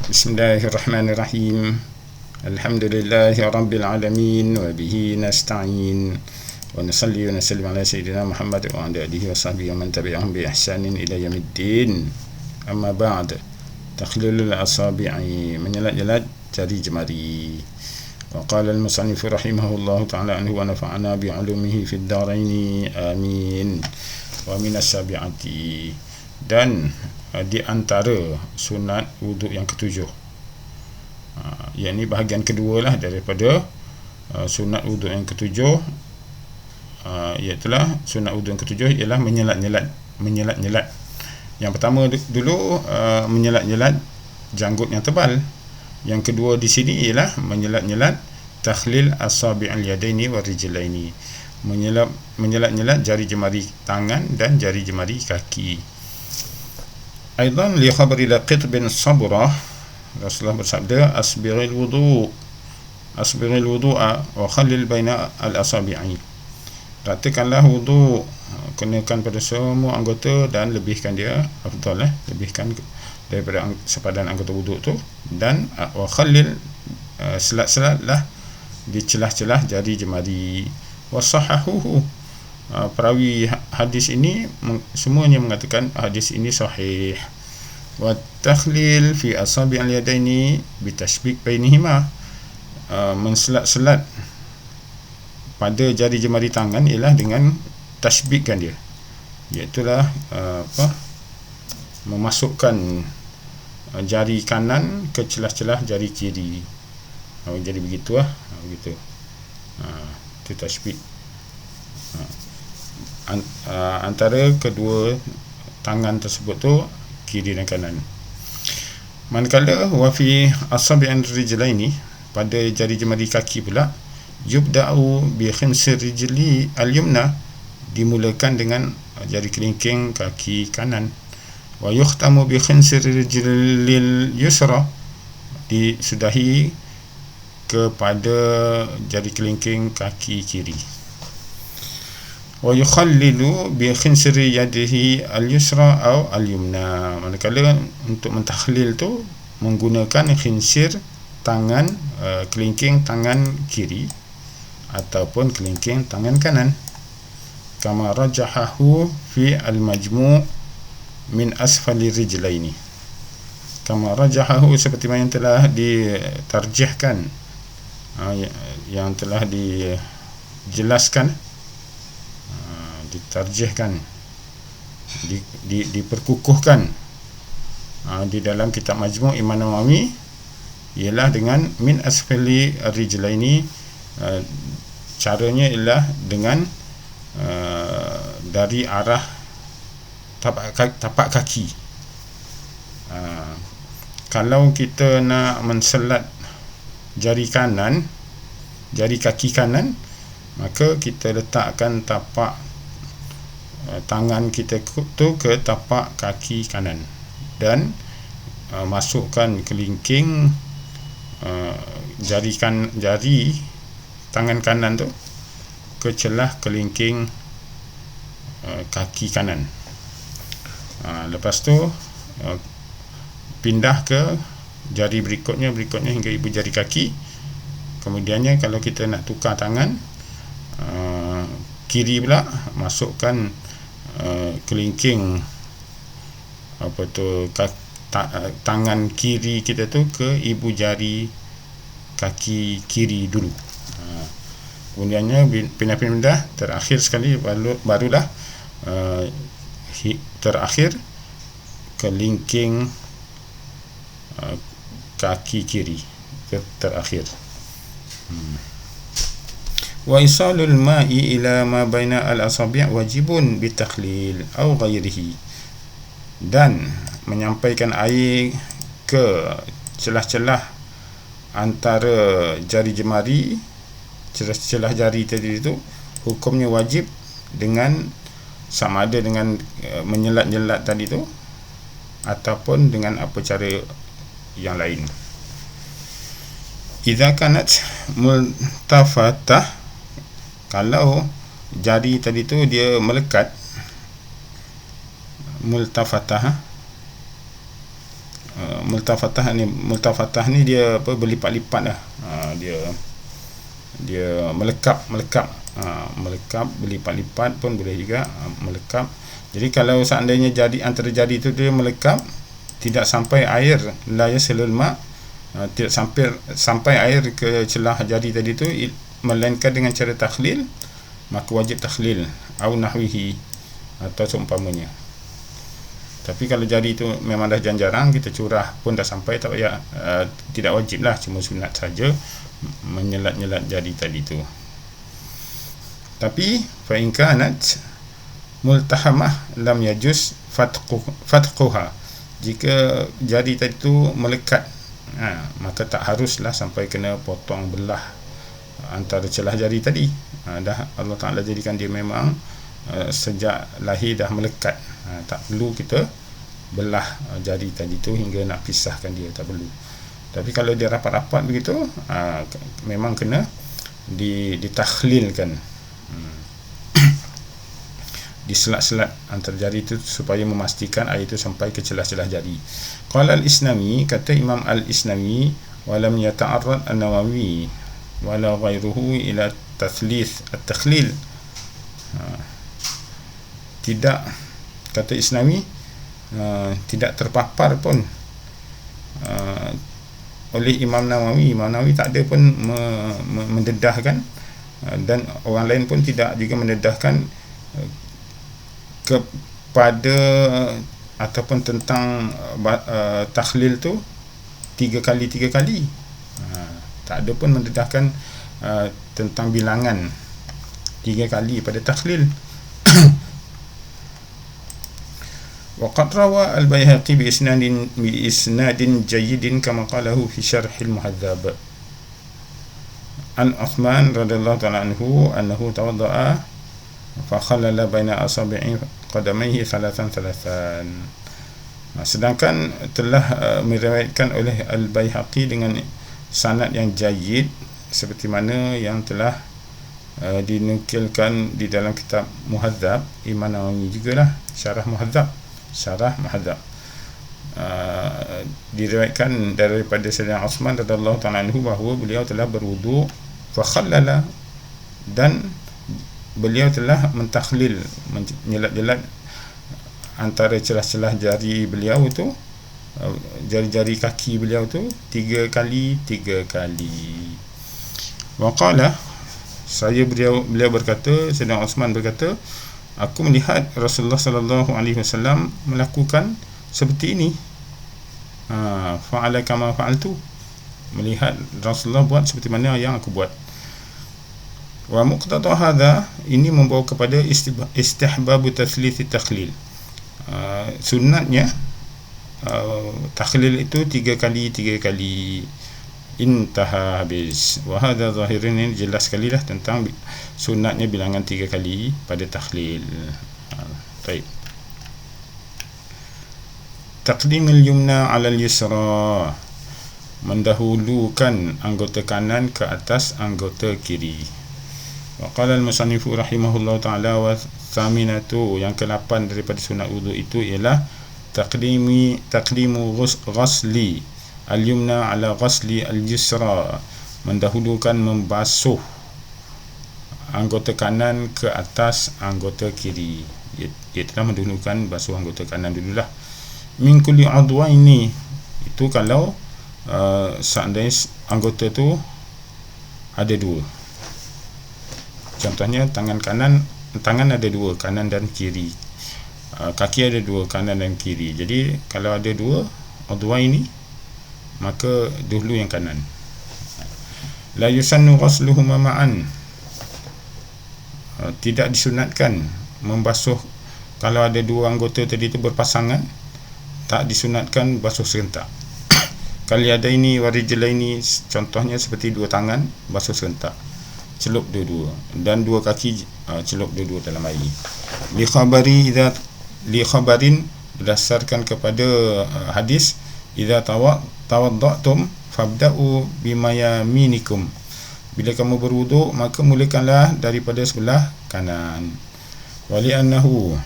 Bismillahirrahmanirrahim. Alhamdulillahi rabbil alamin wa bihi nasta'in wa nusalli wa nusallim ala sayyidina Muhammad wa ala alihi wa sahbihi wa man tabi'ahum bi ihsanin ila yaumiddin. Amma ba'd. Takhlilul asabi'i, menyelat-nyelat jari jemari. Wa qala al-musannif rahimahullahu ta'ala anhu wa nafa'ana bi 'ulumihi fid dharain amin. Wa minas sabi'ati, dan di antara sunat wuduk yang ketujuh, yakni bahagian kedua lah daripada sunat wuduk yang ketujuh, iaitulah sunat wuduk yang ketujuh ialah menyelat-nyelat. Yang pertama dulu menyelat-nyelat janggut yang tebal. Yang kedua di sini ialah menyelat-nyelat takhlil asabi'il yadaini wa rijlaini, menyelat-nyelat jari jemari tangan dan jari jemari kaki. Aidan li khabari Laqit bin Sabrah, Rasulullah bersabda, asbiril wudu'a wa khallil baina al-asabi'i, ratakanlah wuduk, kenakan pada semua anggota dan lebihkan dia, afdal lebihkan daripada sepadan anggota wuduk tu, dan wa khallil, selat-selatlah di celah-celah jari jemari. Wa sahahuhu, perawi hadis ini semuanya mengatakan hadis ini sahih. Wa takhlil fi asabi'il yadaini bi tashbik bainihima, menselat-selat pada jari jemari tangan ialah dengan tashbikkan dia, iaitulah memasukkan jari kanan ke celah-celah jari kiri. Jadi begitu begitu. Itu tashbik. Antara kedua tangan tersebut tu, kiri dan kanan. Manakala wa fi asabi'ir rijlaini, pada jari jemari kaki pula, yubda'u bi khinsir rijli al-yumna, dimulakan dengan jari kelingking kaki kanan. Wa yukhtamu bi khinsir rijlil yusra, disudahi kepada jari kelingking kaki kiri. Wa yukhallilu bi khinsiri yadihi al-yusra atau al-yumna, manakala untuk mentakhlil tu menggunakan khinsir tangan, kelingking tangan kiri ataupun kelingking tangan kanan. Kama rajahahu fi al-majmu' min asfali rijlaini, kama rajahahu, seperti mana yang telah ditarjihkan, yang telah dijelaskan, ditarjihkan, diperkukuhkan di dalam kitab Majmu' Imam Nawawi, ialah dengan min asfali rijlaini. Caranya ialah dengan dari arah tapak kaki. Kalau kita nak menselat jari kanan, jari kaki kanan, maka kita letakkan tapak tangan kita tu ke tapak kaki kanan dan masukkan kelingking jari tangan kanan tu ke celah kelingking kaki kanan. Lepas tu pindah ke jari berikutnya hingga ibu jari kaki. Kemudiannya kalau kita nak tukar tangan kiri pula, masukkan kelingking tangan kiri kita tu ke ibu jari kaki kiri dulu. Kemudiannya pindah-pindah, terakhir sekali barulah terakhir kelingking kaki kiri terakhir. Wa isalul ma'i ila ma baina al-asabi' wajibun bitakhlil aw ghairihi, dan menyampaikan air ke celah-celah antara jari jemari, celah jari tadi itu, hukumnya wajib dengan sama ada dengan menyelat-nyelat tadi tu ataupun dengan apa cara yang lain. Idza kanat multafatah, kalau jari tadi tu dia melekat, multafatah multafatah ni dia apa, berlipat-lipat lah. Dia melekap, melekap, berlipat-lipat pun boleh juga, melekap. Jadi kalau seandainya antara jari tu dia melekap, tidak sampai air, la yasilul ma', tidak sampai air ke celah jari tadi tu, melainkan dengan cara takhlil, maka wajib takhlil au nahwihi, atau seumpamanya. Tapi kalau jari tu memang dah jarang, kita curah pun dah sampai, tak payah, tidak wajib lah, cuma sunat saja menyelat-nyelat jari tadi tu. Tapi fa in kanat multahamah lam yajuz fatquha, jika jari tadi tu melekat, maka tak haruslah sampai kena potong belah antara celah jari tadi. Dah Allah Ta'ala jadikan dia memang sejak lahir dah melekat, tak perlu kita belah jari tadi tu hingga nak pisahkan dia, tak perlu. Tapi kalau dia rapat-rapat begitu, memang kena ditakhlilkan, diselat-selat antara jari itu supaya memastikan air itu sampai ke celah-celah jari. Qala al-Isnami, kata Imam al-Isnami, walam yata'arrad an-Nawawi wala ghairuhu ila at-takhlil. Tidak, kata Isnami, tidak terpapar pun oleh Imam Nawawi tak ada pun mendedahkan, dan orang lain pun tidak juga mendedahkan kepada ataupun tentang takhlil tu 3 kali. Tak ada pun mendedahkan tentang bilangan 3 kali pada takhlil. Waqad rawa al-Baihaqi bi isnadin jayyidin kama qalahu fi syarh al-Muhadzab an Uthman radhiyallahu ta'ala anhu annahu tawadda'a fa khallala baina asabi'i qadamayhi thalathan. Sedangkan telah meriwayatkan oleh al-Baihaqi dengan sanad yang jayyid, seperti mana yang telah dinukilkan di dalam kitab Muhadzab Imam Nawawi jugalah, syarah Muhadzab, diriwayatkan daripada Sayyidina Uthman radhiyallahu ta'ala anhu bahawa beliau telah berwuduk fa khallala, dan beliau telah mentakhlil, menyelat-jelat antara celah-celah jari beliau tu, jari-jari kaki beliau tu 3 kali. Waqala, beliau berkata, Sayyidina Uthman berkata, aku melihat Rasulullah sallallahu alaihi wasallam melakukan seperti ini. Fa'ala kama fa'altu, melihat Rasulullah buat seperti mana yang aku buat. Wa muqtada hadha, ini membawa kepada istihbab tathlith takhlil. Sunatnya takhlil itu 3 kali. Intaha, habis. Wa hadha zahirin, ini jelas sekali lah tentang sunatnya bilangan 3 kali pada takhlil. Baik. Taqdimul yumna 'ala al-yusra, mendahulukan anggota kanan ke atas anggota kiri. Wa qala al-musannifu rahimahullahu ta'ala, wa thaminatu, yang ke-8 daripada sunat wudu itu ialah taqdimu ghasli al-yumna ala ghasli al-yusra, mendahulukan membasuh anggota kanan ke atas anggota kiri. Ia telah mendahulukan basuh anggota kanan dululah. Min kulli adwaini, itu kalau seandainya anggota tu ada 2. Contohnya tangan ada 2, kanan dan kiri. Kaki ada 2, kanan dan kiri. Jadi kalau ada 2 adwaini, maka dahulu yang kanan. La yusannu ghasluhuma ma'an, tidak disunatkan membasuh, kalau ada 2 anggota tadi itu berpasangan, tak disunatkan basuh serentak. Kali ada ini warijlaini, contohnya seperti 2 tangan basuh serentak, celup dua-dua, dan 2 kaki celup dua-dua dalam air. Li khabarin, berdasarkan kepada hadis, idza tawadda'tum fabda'u bima yaminikum, bila kamu berwuduk maka mulakanlah daripada sebelah kanan. Wali annahu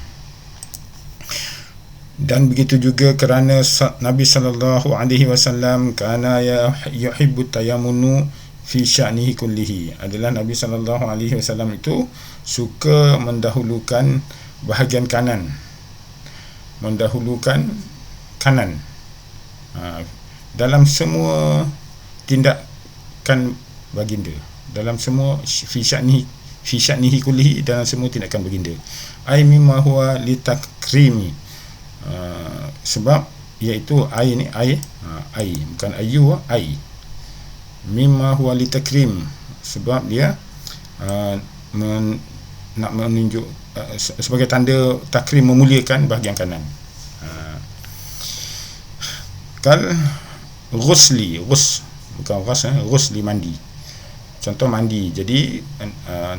Dan begitu juga kerana Nabi sallallahu alaihi wasallam kana yuhibbu tayammunu fi sya'nihi kullihi, adalah Nabi sallallahu alaihi wasallam itu suka mendahulukan bahagian kanan, dalam semua tindakan baginda, dalam semua fi sya'nihi kullihi, dalam semua tindakan baginda. Ai mimma huwa litakrimi, sebab iaitu ai ni ai bukan ayu, ai mimma huwa litakrim, sebab dia nak menunjuk sebagai tanda takrim, memuliakan bahagian kanan. Kal ghusli, ghusli mandi, contoh mandi. Jadi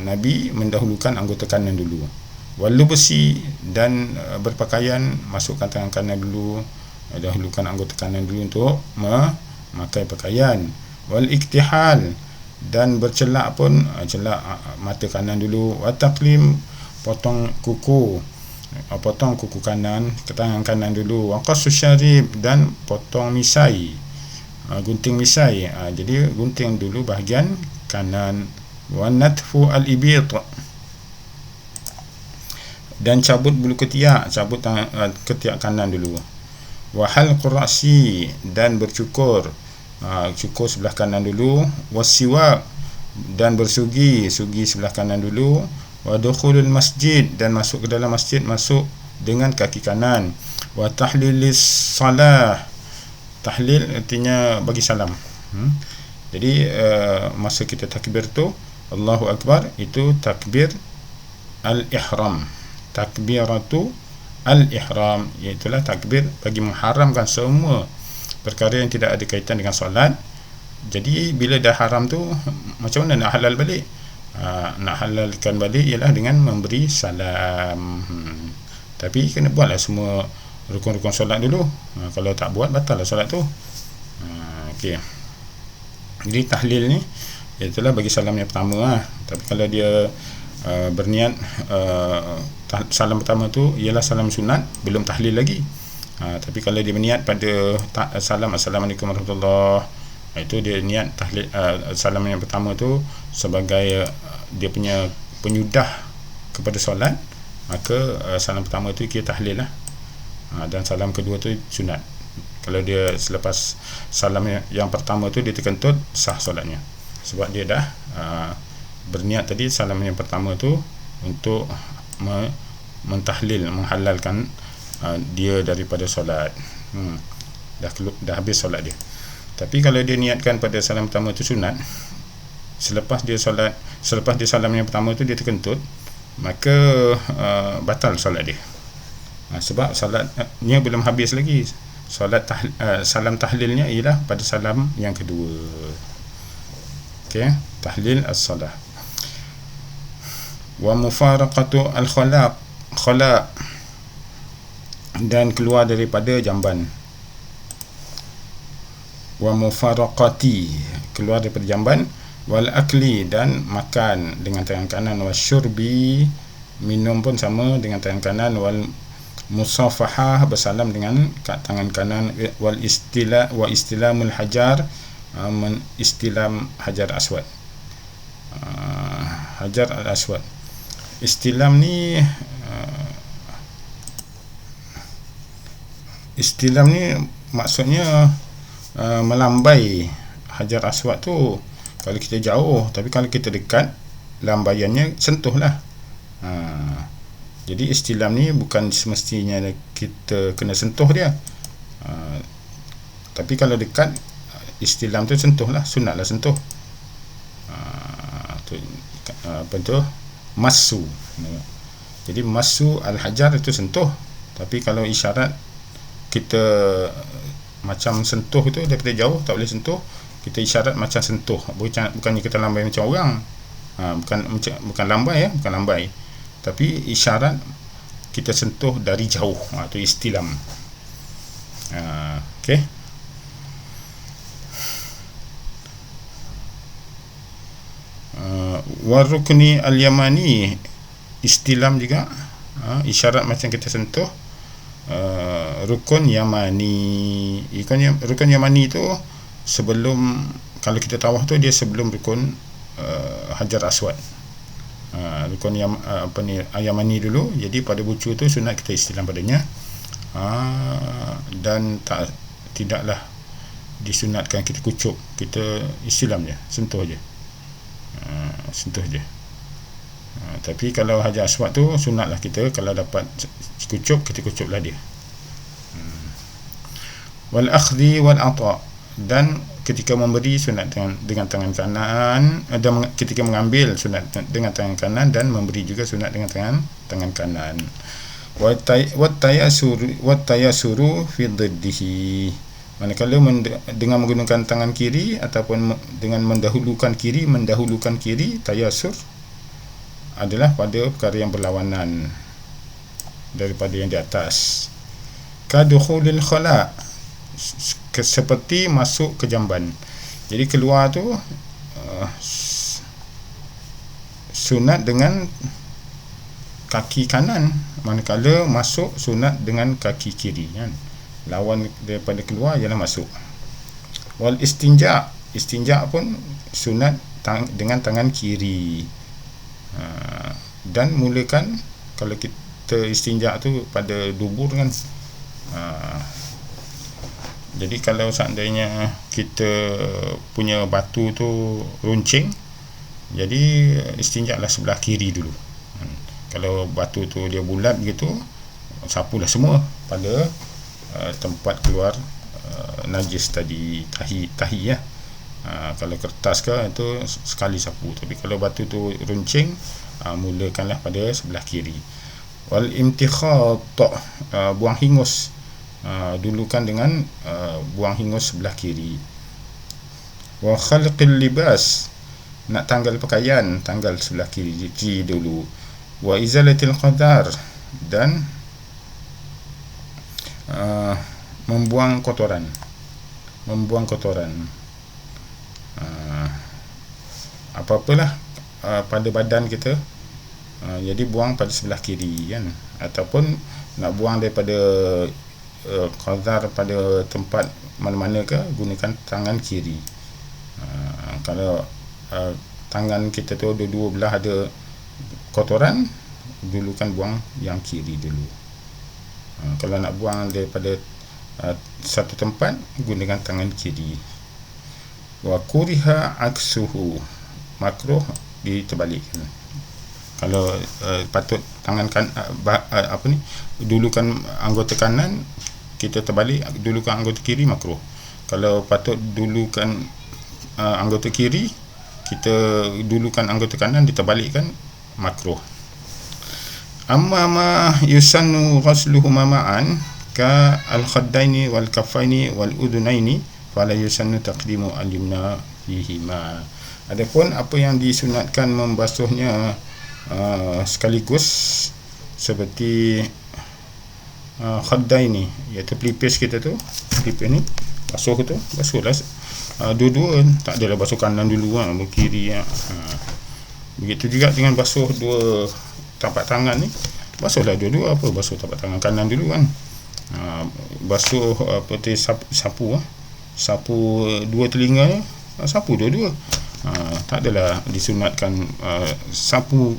Nabi mendahulukan anggota kanan dulu. Walubsi, dan berpakaian, masukkan tangan kanan dulu, dahulukan anggota kanan dulu untuk memakai pakaian. Wal iktihal, dan bercelak pun celak mata kanan dulu. Wa taqlim, potong kuku kanan ke tangan kanan dulu. Wa qassu syarib, dan potong misai, gunting misai. Jadi gunting dulu bahagian kanan. Wa natfu al ibit, dan cabut bulu ketiak, cabut ketiak kanan dulu. Wa halqur ra'si, dan bercukur, cukur sebelah kanan dulu. Wasiwak, dan bersugi sebelah kanan dulu. Wa dukhulul masjid, dan masuk ke dalam masjid, masuk dengan kaki kanan. Wa tahlilis salah, tahlil artinya bagi salam. Jadi masa kita takbir tu, Allahu Akbar, itu takbir al-ihram, takbiratu al-ihram, iaitulah takbir bagi mengharamkan semua perkara yang tidak ada kaitan dengan solat. Jadi bila dah haram tu, macam mana nak halal balik? Nak halalkan balik ialah dengan memberi salam. Tapi kena buatlah semua rukun-rukun solat dulu. Kalau tak buat, batal lah solat tu. Okey. Jadi tahlil ni iaitulah bagi salam yang pertama. Tapi kalau dia berniat salam pertama tu ialah salam sunat, belum tahlil lagi. Tapi kalau dia berniat pada salam assalamualaikum warahmatullahi, itu dia niat tahlil salam yang pertama tu sebagai dia punya penyudah kepada solat, maka salam pertama tu kira tahlil lah. Dan salam kedua tu sunat. Kalau dia selepas salam yang pertama tu dia terkentut, sah solatnya, sebab dia dah berniat tadi salam yang pertama tu untuk mentahlil, menghalalkan dia daripada solat. Dah habis solat dia. Tapi kalau dia niatkan pada salam pertama tu sunat, selepas dia salam yang pertama tu dia terkentut, maka batal solat dia. Sebab solatnya belum habis lagi. Solat salam tahlilnya ialah pada salam yang kedua. Okey, tahlil as-salah. Wa mufaraqatu al-khala', dan keluar daripada jamban. Wa mufaraqati, keluar daripada jamban. Wal akli, dan makan dengan tangan kanan. Wa syurbi, minum pun sama dengan tangan kanan. Wal musafahah, bersalam dengan tangan kanan. Wal istilamul hajar, istilam hajar aswad, hajar al-aswad. Istilam ni maksudnya melambai hajar aswad tu kalau kita jauh. Tapi kalau kita dekat, lambaiannya sentuhlah. Jadi istilam ni bukan semestinya kita kena sentuh dia. Tapi kalau dekat, istilam tu sentuhlah, sunatlah sentuh. Apa tu? Masu. Jadi masu al-hajar itu sentuh. Tapi kalau isyarat kita macam sentuh itu daripada jauh, tak boleh sentuh, kita isyarat macam sentuh. Bukannya kita lambai macam orang. Bukan lambai, bukan lambai. Tapi isyarat kita sentuh dari jauh. Itu istilam. Okey. Warukni al-yamani, istilam juga, isyarat macam kita sentuh rukun Yamani. Rukun Yamani tu sebelum, kalau kita tawaf tu dia sebelum rukun Hajar Aswad. Rukun Yamani dulu. Jadi pada bucu tu sunat kita istilam padanya. Dan tidaklah disunatkan kita kucup, kita istilam je, sentuh je. Tapi kalau Hajar Aswad tu sunatlah kita kalau dapat kucup, kita kucuplah dia. Wal akhdhi wal ata, dan ketika memberi sunat dengan tangan kanan, dan ketika mengambil sunat dengan tangan kanan, dan memberi juga sunat dengan tangan kanan. Wat tayasuru fi dhiddihi, manakala dengan menggunakan tangan kiri ataupun dengan mendahulukan kiri, tayasur adalah pada perkara yang berlawanan daripada yang di atas. Kadukhulil khala, seperti masuk ke jamban. Jadi keluar tu sunat dengan kaki kanan, manakala masuk sunat dengan kaki kiri, kan? Lawan daripada keluar ialah masuk. Wal istinja pun sunat dengan tangan kiri. Dan mulakan, kalau kita istinja tu pada dubur, kan? Jadi kalau seandainya kita punya batu tu runcing, jadi istinja lah sebelah kiri dulu. Kalau batu tu dia bulat gitu, sapulah semua pada tempat keluar najis tadi, tahi ya. Kalau kertas ke itu sekali sapu, tapi kalau batu tu runcing, mulakanlah pada sebelah kiri. Wal imtikhat, buang hingus, dulukan dengan buang hingus sebelah kiri. Wa khalqil libas, nak tanggal pakaian, tanggal sebelah kiri dulu. Wa izalatil qadar, dan membuang kotoran. Apa-apalah pada badan kita, jadi buang pada sebelah kiri, kan? Ataupun nak buang daripada qadar pada tempat mana-mana ke, gunakan tangan kiri. Kalau tangan kita tu dua belah ada kotoran, dulukan buang yang kiri dulu. Kalau nak buang daripada satu tempat, gunakan tangan kiri. Wa kuriha aksuhu, makruh diterbalikkan. Kalau patut tangan dulukan anggota kanan, kita terbalik, dulukan anggota kiri, makruh. Kalau patut dulukan anggota kiri, kita dulukan anggota kanan, diterbalikkan, makruh. Amma ma yusannu ghasluhuma ma'an ka al-khaddaini wal kaffaini wal udhunaini fala yusannu taqdimu al-yumna fihima. Adapun apa yang disunatkan membasuhnya sekaligus, seperti khaddaini, iaitu pelipis kita tu, pelipis ni basuhlah dua-dua, tak adalah basuh kanan dulu, kiri. Begitu juga dengan basuh dua tapak tangan ni, basuhlah dua-dua. Basuh tapak tangan kanan dulu, kan? Basuh sapu dua telinga, sapu dua-dua. Tak adalah disunatkan sapu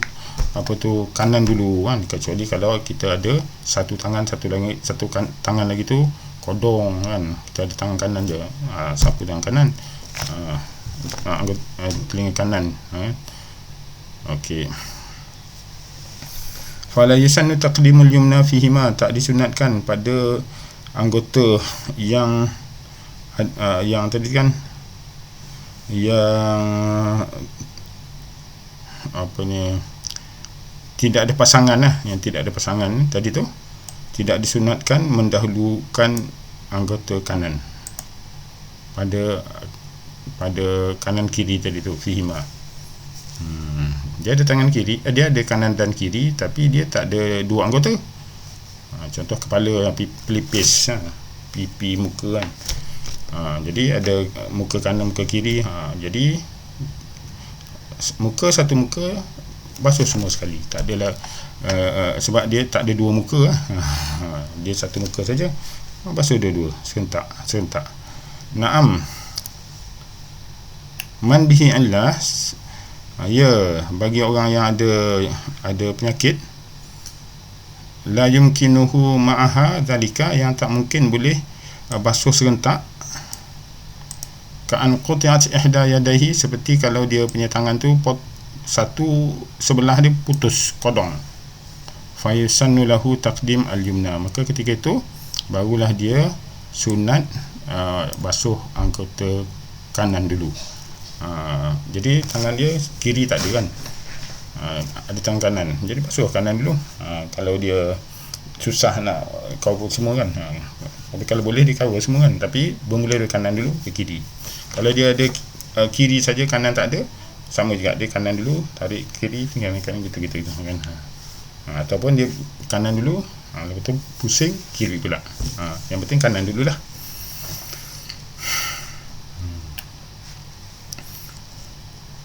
kanan dulu, kan? Kecuali kalau kita ada satu tangan tangan lagi tu kodong, kan? Kita ada tangan kanan je, sapu tangan kanan, telinga kanan. Okey. Fala yusannu taqdimul yumna fihima, tak disunatkan pada anggota yang tadi, kan, yang tidak ada pasangan yang tidak ada pasangan tadi tu, tidak disunatkan mendahulukan anggota kanan pada kanan kiri tadi tu, fihima. Dia ada tangan kiri, dia ada kanan dan kiri, tapi dia tak ada dua anggota. Contoh kepala, pelipis, pipi, muka, kan? Jadi ada muka kanan, muka kiri. Jadi satu muka basuh semua sekali, tak adalah sebab dia tak ada dua muka, dia satu muka saja, basuh dua-dua serentak. Naam. Man bihi illah, ya, bagi orang yang ada penyakit, la yumkinuhu ma'aha zalika, yang tak mungkin boleh basuh serentak, ka'an quti'at ihda yadayhi, seperti kalau dia punya tangan tu satu sebelah dia putus, kodong, fa yusannu lahu taqdim al-yumna, maka ketika itu barulah dia sunat basuh anggota kanan dulu. Jadi tangan dia kiri tak ada kan, ada tangan kanan, jadi basuh kanan dulu. Kalau dia susah nak cover semua kan, tapi kalau boleh dia cover semua kan, tapi bermula dari kanan dulu ke kiri. Kalau dia ada kiri saja, kanan tak ada, sama juga, dia kanan dulu, tarik kiri, tinggal kanan, gitu kan. Ataupun dia kanan dulu, lepas tu pusing kiri pula. Yang penting kanan dululah.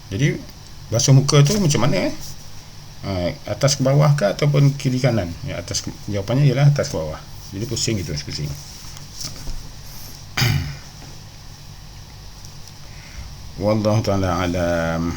Jadi basuh muka tu macam mana atas ke bawah ke ataupun kiri kanan? Ya, atas jawapannya ialah atas ke bawah. Jadi pusing gitu, pusing. Wallahu ta'ala alam.